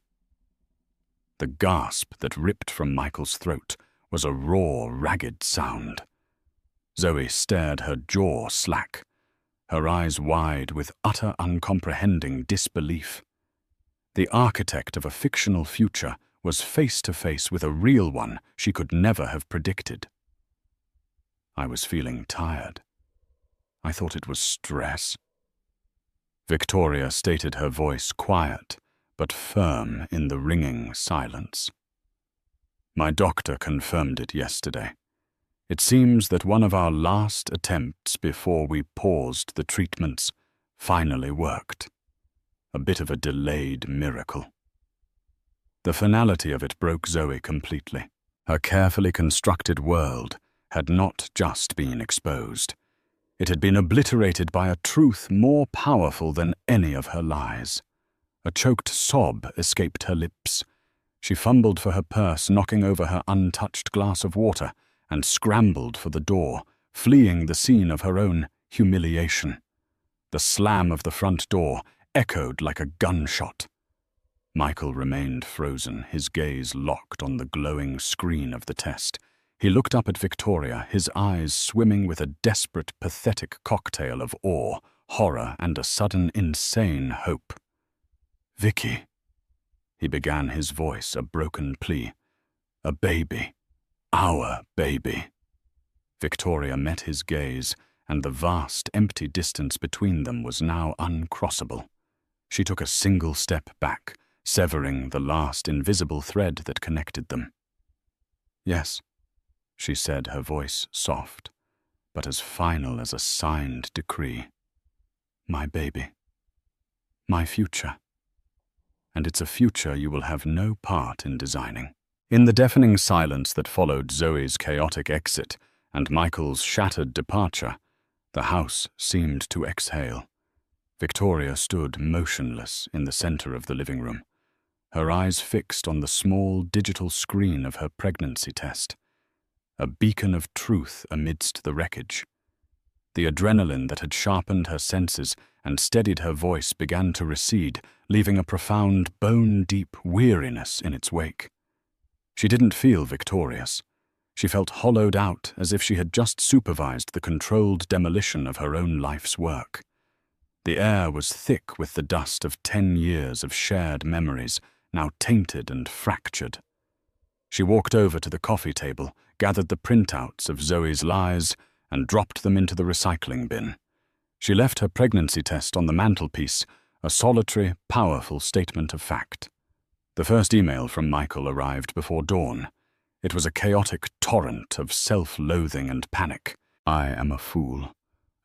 [SPEAKER 1] The gasp that ripped from Michael's throat was a raw, ragged sound. Zoe stared, her jaw slack, her eyes wide with utter uncomprehending disbelief. The architect of a fictional future was face to face with a real one she could never have predicted. I was feeling tired. I thought it was stress. Victoria stated, her voice quiet but firm in the ringing silence. My doctor confirmed it yesterday. It seems that one of our last attempts before we paused the treatments finally worked. A bit of a delayed miracle. The finality of it broke Zoe completely. Her carefully constructed world had not just been exposed. It had been obliterated by a truth more powerful than any of her lies. A choked sob escaped her lips. She fumbled for her purse, knocking over her untouched glass of water, and scrambled for the door, fleeing the scene of her own humiliation. The slam of the front door echoed like a gunshot. Michael remained frozen, his gaze locked on the glowing screen of the test. He looked up at Victoria, his eyes swimming with a desperate, pathetic cocktail of awe, horror, and a sudden, insane hope. Vicky, he began, his voice a broken plea. A baby. Our baby. Victoria met his gaze, and the vast, empty distance between them was now uncrossable. She took a single step back, severing the last invisible thread that connected them. Yes, she said, her voice soft, but as final as a signed decree. My baby. My future. And it's a future you will have no part in designing. In the deafening silence that followed Zoe's chaotic exit and Michael's shattered departure, the house seemed to exhale. Victoria stood motionless in the center of the living room, her eyes fixed on the small digital screen of her pregnancy test, a beacon of truth amidst the wreckage. The adrenaline that had sharpened her senses and steadied her voice began to recede, leaving a profound, bone-deep weariness in its wake. She didn't feel victorious. She felt hollowed out, as if she had just supervised the controlled demolition of her own life's work. The air was thick with the dust of 10 years of shared memories, now tainted and fractured. She walked over to the coffee table, gathered the printouts of Zoe's lies, and dropped them into the recycling bin. She left her pregnancy test on the mantelpiece, a solitary, powerful statement of fact. The first email from Michael arrived before dawn. It was a chaotic torrent of self-loathing and panic. I am a fool.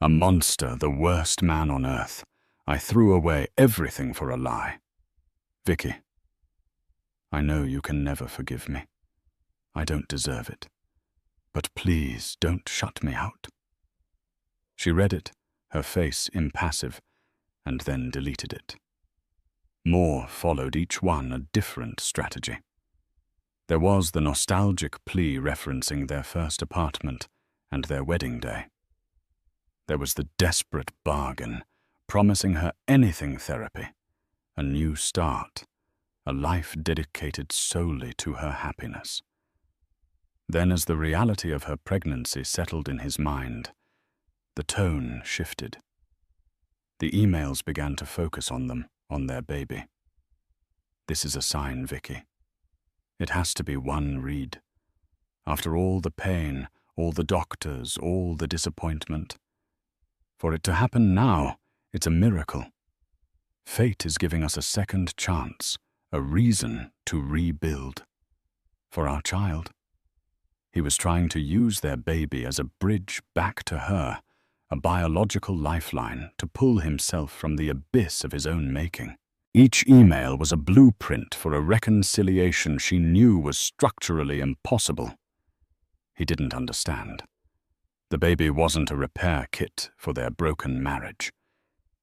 [SPEAKER 1] A monster, the worst man on earth. I threw away everything for a lie. Vicky, I know you can never forgive me. I don't deserve it. But please don't shut me out. She read it, her face impassive, and then deleted it. More followed, each one a different strategy. There was the nostalgic plea referencing their first apartment and their wedding day. There was the desperate bargain, promising her anything therapy, a new start, a life dedicated solely to her happiness. Then, as the reality of her pregnancy settled in his mind, the tone shifted. The emails began to focus on them, on their baby. This is a sign, Vicky. It has to be one read. After all the pain, all the doctors, all the disappointment. For it to happen now, it's a miracle. Fate is giving us a second chance, a reason to rebuild. For our child. He was trying to use their baby as a bridge back to her, a biological lifeline to pull himself from the abyss of his own making. Each email was a blueprint for a reconciliation she knew was structurally impossible. He didn't understand. The baby wasn't a repair kit for their broken marriage.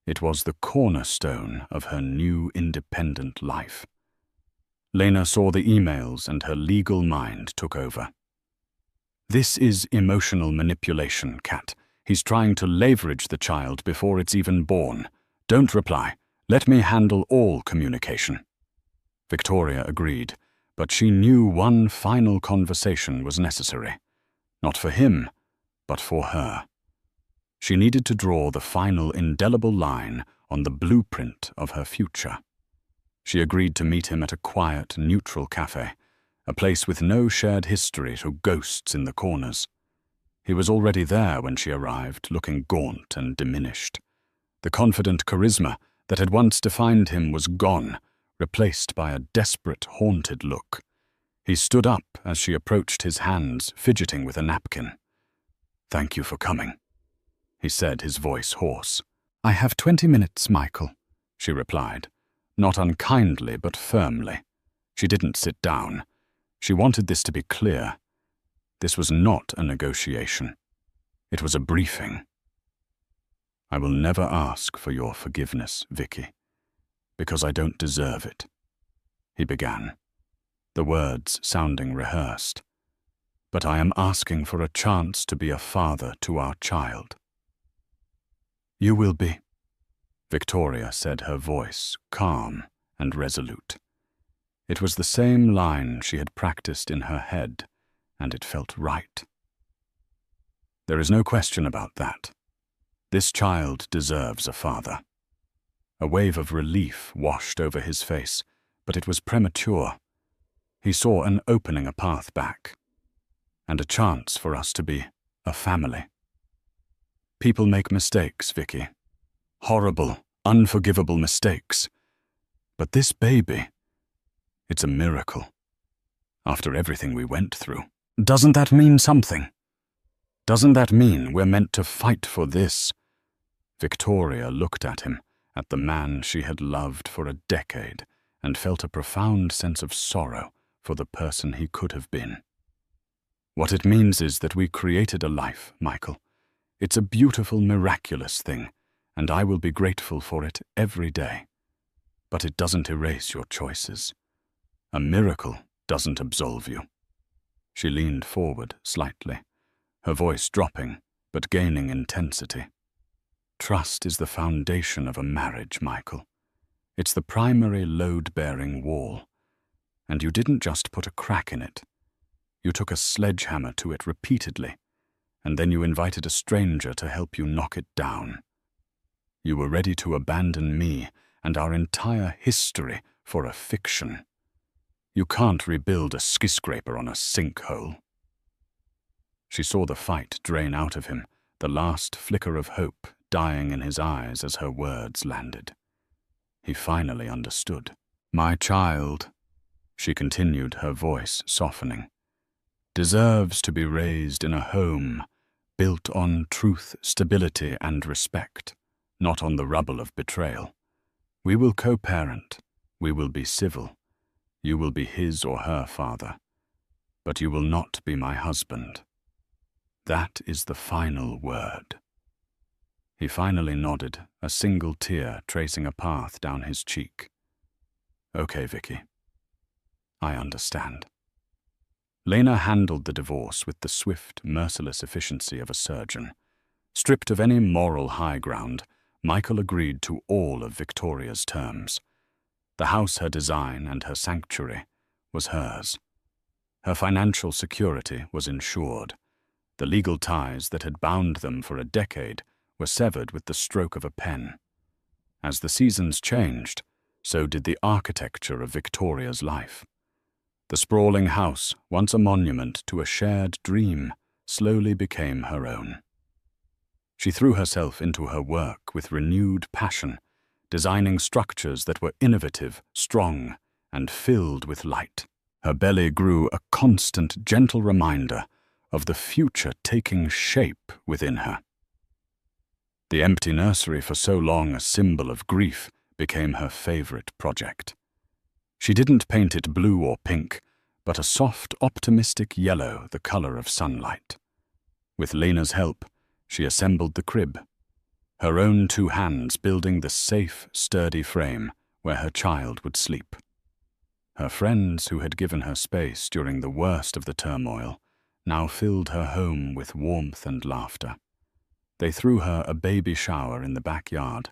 [SPEAKER 1] It was the cornerstone of her new independent life. Lena saw the emails and her legal mind took over. This is emotional manipulation, Kat. He's trying to leverage the child before it's even born. Don't reply. Let me handle all communication. Victoria agreed, but she knew one final conversation was necessary. Not for him, but for her. She needed to draw the final indelible line on the blueprint of her future. She agreed to meet him at a quiet, neutral cafe, a place with no shared history to ghosts in the corners. He was already there when she arrived, looking gaunt and diminished. The confident charisma that had once defined him was gone, replaced by a desperate, haunted look. He stood up as she approached his hands, fidgeting with a napkin. "Thank you for coming," he said, his voice hoarse. "I have 20 minutes, Michael," she replied, not unkindly but firmly. She didn't sit down. She wanted this to be clear. This was not a negotiation. It was a briefing. "I will never ask for your forgiveness, Vicky, because I don't deserve it," he began, the words sounding rehearsed. "But I am asking for a chance to be a father to our child." "You will be," Victoria said, her voice calm and resolute. It was the same line she had practiced in her head, and it felt right. "There is no question about that. This child deserves a father." A wave of relief washed over his face, but it was premature. He saw an opening, a path back, and a chance for us to be a family. People make mistakes, Vicky. Horrible, unforgivable mistakes. But this baby, it's a miracle. After everything we went through. Doesn't that mean something? Doesn't that mean we're meant to fight for this? Victoria looked at him, at the man she had loved for a decade and felt a profound sense of sorrow for the person he could have been. What it means is that we created a life, Michael. It's a beautiful, miraculous thing, and I will be grateful for it every day. But it doesn't erase your choices. A miracle doesn't absolve you. She leaned forward slightly, her voice dropping but gaining intensity. Trust is the foundation of a marriage, Michael. It's the primary load-bearing wall. And you didn't just put a crack in it. You took a sledgehammer to it repeatedly, and then you invited a stranger to help you knock it down. You were ready to abandon me and our entire history for a fiction. You can't rebuild a skyscraper on a sinkhole. She saw the fight drain out of him, the last flicker of hope dying in his eyes as her words landed. He finally understood. My child, she continued, her voice softening, deserves to be raised in a home built on truth, stability, and respect, not on the rubble of betrayal. We will co-parent. We will be civil. You will be his or her father, but you will not be my husband. That is the final word. He finally nodded, a single tear tracing a path down his cheek. Okay, Vicky. I understand. Lena handled the divorce with the swift, merciless efficiency of a surgeon. Stripped of any moral high ground, Michael agreed to all of Victoria's terms. The house her design and her sanctuary was hers. Her financial security was ensured. The legal ties that had bound them for a decade were severed with the stroke of a pen. As the seasons changed, so did the architecture of Victoria's life. The sprawling house, once a monument to a shared dream, slowly became her own. She threw herself into her work with renewed passion, designing structures that were innovative, strong, and filled with light. Her belly grew a constant, gentle reminder of the future taking shape within her. The empty nursery, for so long a symbol of grief, became her favorite project. She didn't paint it blue or pink, but a soft, optimistic yellow, the color of sunlight. With Lena's help, she assembled the crib, her own 2 hands building the safe, sturdy frame where her child would sleep. Her friends, who had given her space during the worst of the turmoil, now filled her home with warmth and laughter. They threw her a baby shower in the backyard,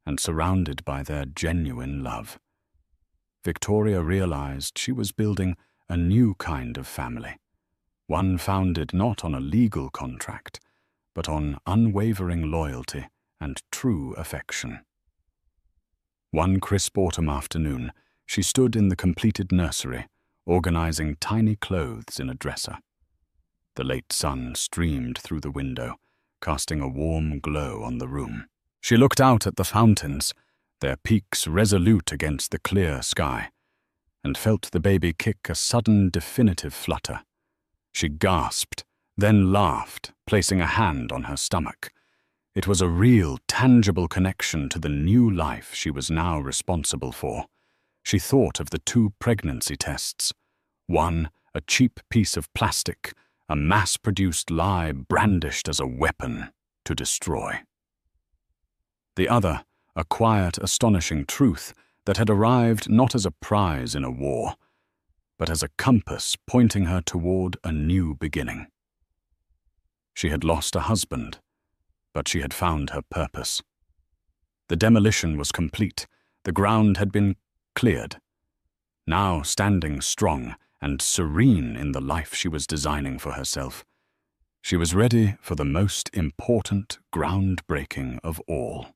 [SPEAKER 1] and surrounded by their genuine love. Victoria realized she was building a new kind of family, one founded not on a legal contract, but on unwavering loyalty and true affection. One crisp autumn afternoon, she stood in the completed nursery, organizing tiny clothes in a dresser. The late sun streamed through the window, casting a warm glow on the room. She looked out at the fountains, their peaks resolute against the clear sky, and felt the baby kick a sudden, definitive flutter. She gasped, then laughed, placing a hand on her stomach. It was a real, tangible connection to the new life she was now responsible for. She thought of the 2 pregnancy tests. One, a cheap piece of plastic, a mass-produced lie brandished as a weapon to destroy. The other, a quiet, astonishing truth that had arrived not as a prize in a war, but as a compass pointing her toward a new beginning. She had lost a husband, but she had found her purpose. The demolition was complete. The ground had been cleared. Now, standing strong and serene in the life she was designing for herself, she was ready for the most important groundbreaking of all.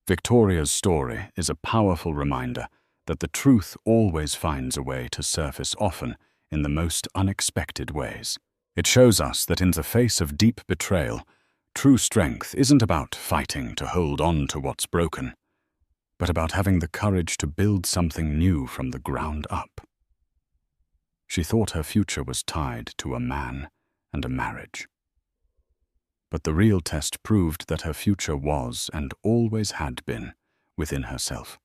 [SPEAKER 1] Victoria's story is a powerful reminder that the truth always finds a way to surface, often in the most unexpected ways. It shows us that in the face of deep betrayal, true strength isn't about fighting to hold on to what's broken, but about having the courage to build something new from the ground up. She thought her future was tied to a man and a marriage. But the real test proved that her future was, and always had been, within herself.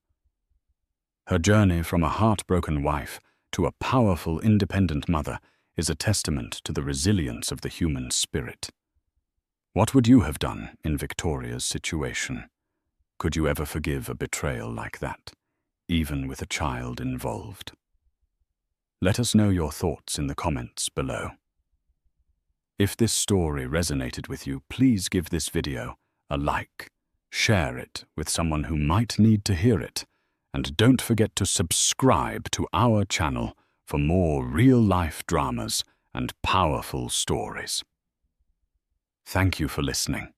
[SPEAKER 1] Her journey from a heartbroken wife to a powerful, independent mother is a testament to the resilience of the human spirit. What would you have done in Victoria's situation? Could you ever forgive a betrayal like that, even with a child involved? Let us know your thoughts in the comments below. If this story resonated with you, please give this video a like, share it with someone who might need to hear it, and don't forget to subscribe to our channel for more real-life dramas and powerful stories. Thank you for listening.